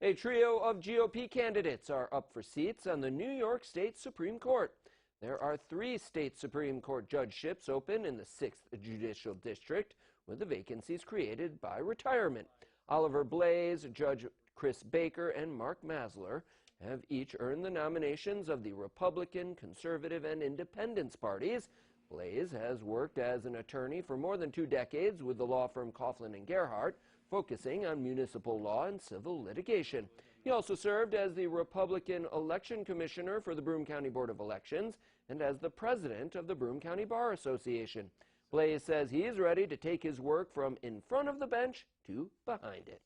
A trio of GOP candidates are up for seats on the New York State Supreme Court. There are 3 state Supreme Court judgeships open in the 6th Judicial District, with the vacancies created by retirement. Oliver Blaise, Judge Chris Baker, and Mark Masler have each earned the nominations of the Republican, Conservative, and Independence parties. Blaise has worked as an attorney for more than 2 decades with the law firm Coughlin and Gerhardt, focusing on municipal law and civil litigation. He also served as the Republican Election Commissioner for the Broome County Board of Elections and as the president of the Broome County Bar Association. Blaise says he is ready to take his work from in front of the bench to behind it.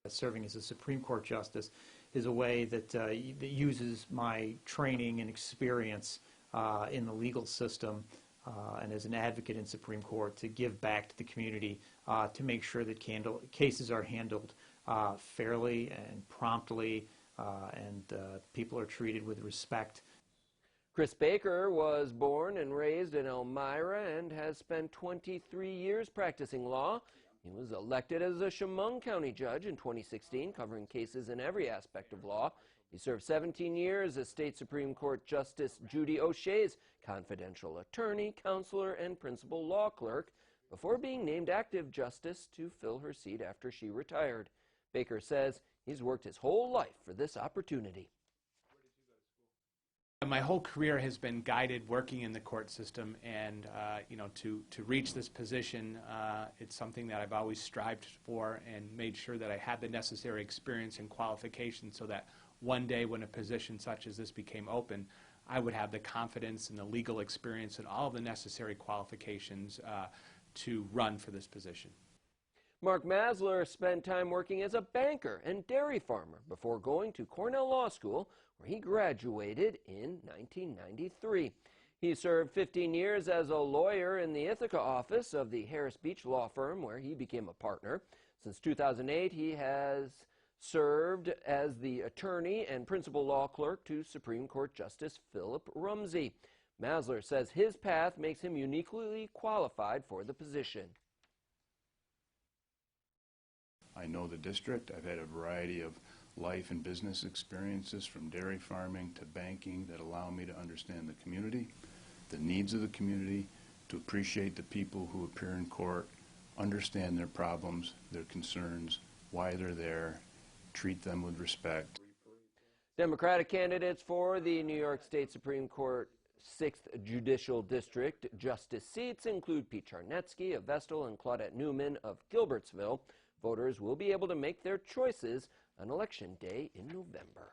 Serving as a Supreme Court justice is a way that uses my training and experience in the legal system and as an advocate in Supreme Court to give back to the community to make sure that cases are handled fairly and promptly and people are treated with respect. Chris Baker was born and raised in Elmira and has spent 23 years practicing law. He was elected as a Chemung County judge in 2016, covering cases in every aspect of law. He served 17 years as State Supreme Court Justice Judy O'Shea's confidential attorney, counselor, and principal law clerk before being named active justice to fill her seat after she retired. Baker says he's worked his whole life for this opportunity. My whole career has been guided working in the court system, and to reach this position, it's something that I've always strived for and made sure that I had the necessary experience and qualifications so that one day when a position such as this became open, I would have the confidence and the legal experience and all of the necessary qualifications to run for this position. Mark Masler spent time working as a banker and dairy farmer before going to Cornell Law School, where he graduated in 1993. He served 15 years as a lawyer in the Ithaca office of the Harris Beach law firm, where he became a partner. Since 2008, he has served as the attorney and principal law clerk to Supreme Court Justice Philip Rumsey. Masler says his path makes him uniquely qualified for the position. I know the district. I've had a variety of life and business experiences from dairy farming to banking that allow me to understand the community, the needs of the community, to appreciate the people who appear in court, understand their problems, their concerns, why they're there, treat them with respect. Democratic candidates for the New York State Supreme Court 6th Judicial District justice seats include Pete Charnetsky of Vestal and Claudette Newman of Gilbertsville. Voters will be able to make their choices on Election Day in November.